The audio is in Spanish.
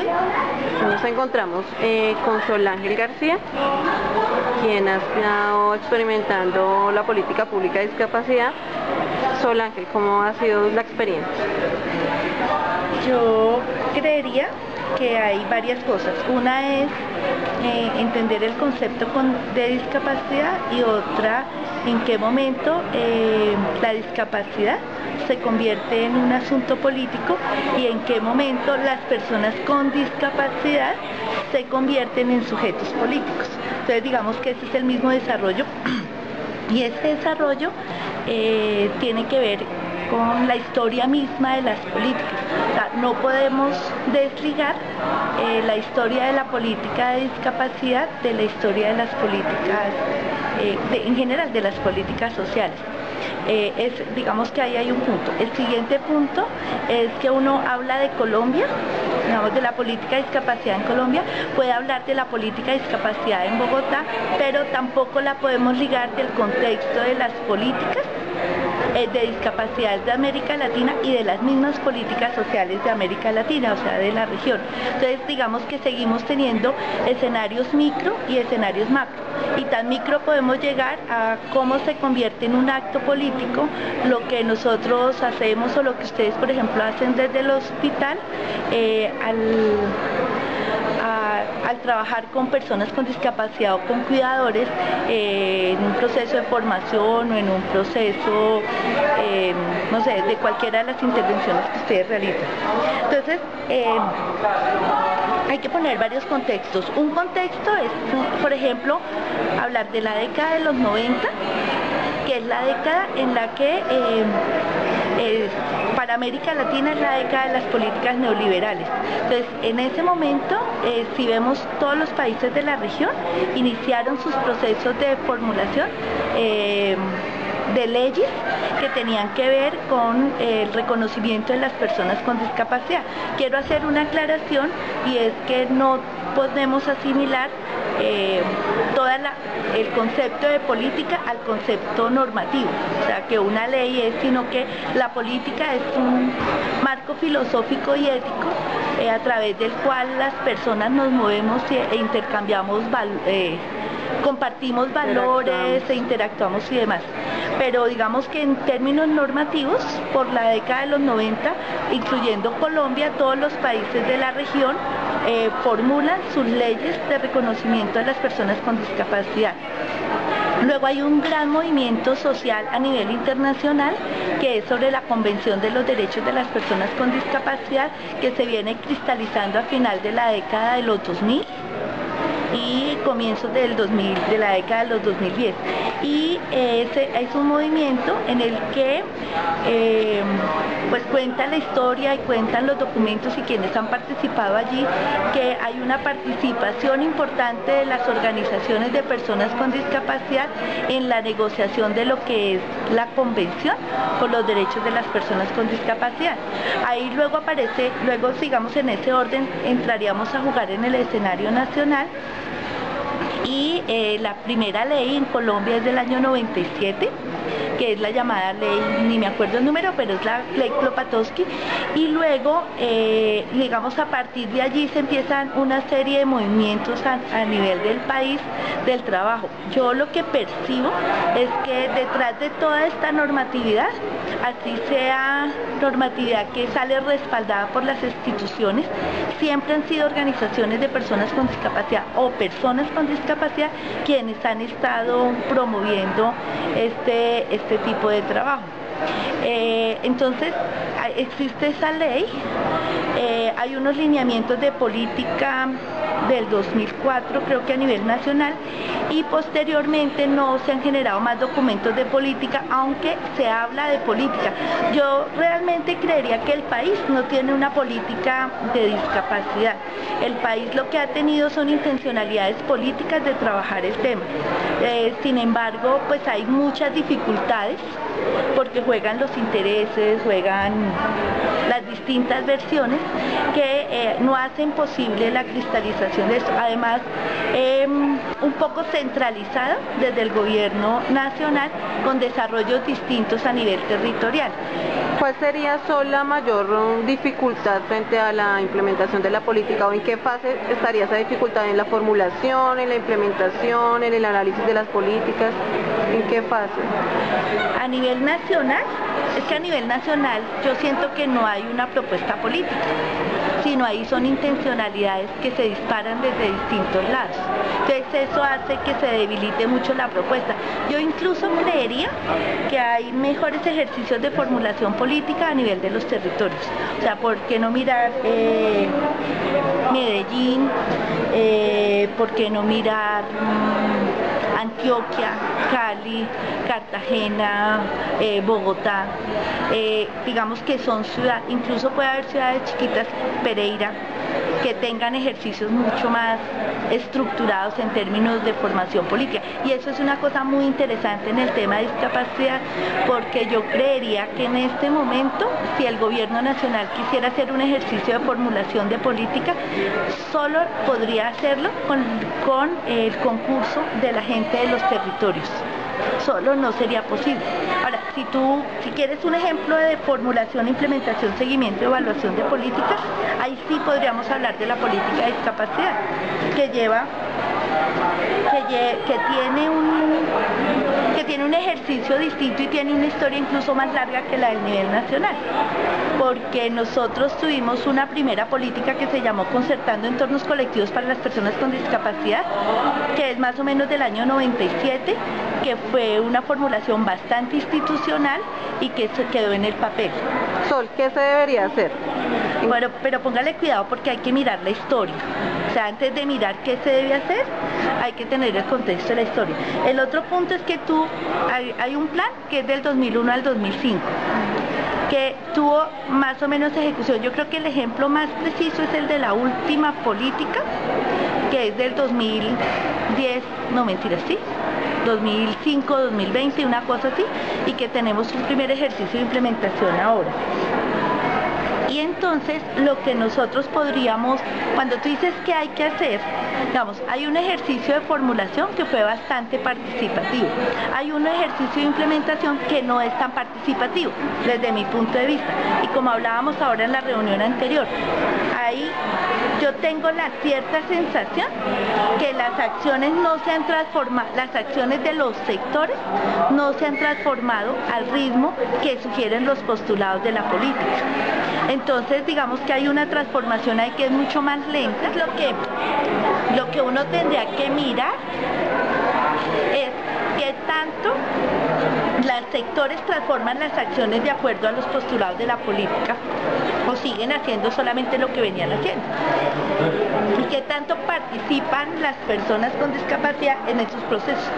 soy. Nos encontramos con Sol Ángel García, quien ha estado experimentando la política pública de discapacidad. Sol Ángel, ¿cómo ha sido la experiencia? Yo creería que hay varias cosas. Una es entender el concepto de discapacidad y otra en qué momento la discapacidad se convierte en un asunto político y en qué momento las personas con discapacidad se convierten en sujetos políticos. Entonces digamos que ese es el mismo desarrollo y ese desarrollo tiene que ver con la historia misma de las políticas. O sea, no podemos desligar la historia de la política de discapacidad de la historia de las políticas, en general de las políticas sociales. Digamos que ahí hay un punto. El siguiente punto es que uno habla de Colombia, digamos de la política de discapacidad en Colombia, puede hablar de la política de discapacidad en Bogotá, pero tampoco la podemos ligar del contexto de las políticas de discapacidad de América Latina y de las mismas políticas sociales de América Latina, o sea, de la región. Entonces, digamos que seguimos teniendo escenarios micro y escenarios macro. Y tan micro podemos llegar a cómo se convierte en un acto político lo que nosotros hacemos o lo que ustedes, por ejemplo, hacen desde el hospital al trabajar con personas con discapacidad o con cuidadores en un proceso de formación o en un proceso, no sé, de cualquiera de las intervenciones que ustedes realizan. Entonces, hay que poner varios contextos. Un contexto es, por ejemplo, hablar de la década de los 90, que es la década en la que para América Latina es la década de las políticas neoliberales. Entonces, en ese momento, si vemos todos los países de la región, iniciaron sus procesos de formulación de leyes que tenían que ver con el reconocimiento de las personas con discapacidad. Quiero hacer una aclaración y es que no podemos asimilar todo el concepto de política al concepto normativo, o sea que una ley es, sino que la política es un marco filosófico y ético a través del cual las personas nos movemos e intercambiamos compartimos valores e interactuamos y demás. Pero digamos que en términos normativos, por la década de los 90, incluyendo Colombia, todos los países de la región formulan sus leyes de reconocimiento de las personas con discapacidad. Luego hay un gran movimiento social a nivel internacional que es sobre la Convención de los Derechos de las Personas con Discapacidad, que se viene cristalizando a final de la década de los 2000 y comienzos del 2000, de la década de los 2010. Y es un movimiento en el que pues cuenta la historia y cuentan los documentos y quienes han participado allí, que hay una participación importante de las organizaciones de personas con discapacidad en la negociación de lo que es la Convención por los Derechos de las Personas con Discapacidad. Ahí luego aparece, luego sigamos en ese orden, entraríamos a jugar en el escenario nacional. Y la primera ley en Colombia es del año 97, que es la llamada ley, ni me acuerdo el número, pero es la ley Klopatowski, y luego, digamos, a partir de allí se empiezan una serie de movimientos a nivel del país del trabajo. Yo lo que percibo es que detrás de toda esta normatividad, así sea normatividad que sale respaldada por las instituciones, siempre han sido organizaciones de personas con discapacidad o personas con discapacidad quienes han estado promoviendo este tipo de trabajo. Entonces, existe esa ley, hay unos lineamientos de política del 2004, creo que a nivel nacional, y posteriormente no se han generado más documentos de política, aunque se habla de política. Yo realmente creería que el país no tiene una política de discapacidad. El país lo que ha tenido son intencionalidades políticas de trabajar el tema. Sin embargo, pues hay muchas dificultades porque juegan los intereses, juegan las distintas versiones que no hacen posible la cristalización de esto. Además, un poco centralizado desde el gobierno nacional con desarrollos distintos a nivel territorial. ¿Cuál sería la mayor dificultad frente a la implementación de la política, o en qué fase estaría esa dificultad? ¿En la formulación, en la implementación, en el análisis de las políticas? ¿En qué fase? A nivel nacional, es que a nivel nacional yo siento que no hay una propuesta política, sino ahí son intencionalidades que se disparan desde distintos lados. Entonces eso hace que se debilite mucho la propuesta. Yo incluso creería que hay mejores ejercicios de formulación política a nivel de los territorios. O sea, ¿por qué no mirar Medellín? ¿Por qué no mirar Antioquia, Cali, Cartagena, Bogotá? Digamos que son ciudades, incluso puede haber ciudades chiquitas, Pereira, que tengan ejercicios mucho más estructurados en términos de formación política. Y eso es una cosa muy interesante en el tema de discapacidad, porque yo creería que en este momento, si el gobierno nacional quisiera hacer un ejercicio de formulación de política, solo podría hacerlo con el concurso de la gente de los territorios. Solo no sería posible. Ahora, si quieres un ejemplo de formulación, implementación, seguimiento y evaluación de políticas, ahí sí podríamos hablar de la política de discapacidad, que tiene un ejercicio distinto y tiene una historia incluso más larga que la del nivel nacional, porque nosotros tuvimos una primera política que se llamó Concertando Entornos Colectivos para las Personas con Discapacidad, que es más o menos del año 97, que fue una formulación bastante institucional y que se quedó en el papel. Sol, ¿qué se debería hacer? Bueno, pero póngale cuidado porque hay que mirar la historia. O sea, antes de mirar qué se debe hacer, hay que tener el contexto de la historia. El otro punto es que hay un plan que es del 2001 al 2005, que tuvo más o menos ejecución. Yo creo que el ejemplo más preciso es el de la última política, que es del 2010, no mentiras, sí, 2005, 2020, una cosa así, y que tenemos un primer ejercicio de implementación ahora. Y entonces lo que nosotros podríamos, cuando tú dices que hay que hacer, digamos, hay un ejercicio de formulación que fue bastante participativo, hay un ejercicio de implementación que no es tan participativo desde mi punto de vista, y como hablábamos ahora en la reunión anterior, ahí yo tengo la cierta sensación que las acciones no se han transformado, las acciones de los sectores no se han transformado al ritmo que sugieren los postulados de la política. Entonces digamos que hay una transformación ahí que es mucho más lenta. Lo que uno tendría que mirar es qué tanto los sectores transforman las acciones de acuerdo a los postulados de la política o siguen haciendo solamente lo que venían haciendo, y qué tanto participan las personas con discapacidad en esos procesos.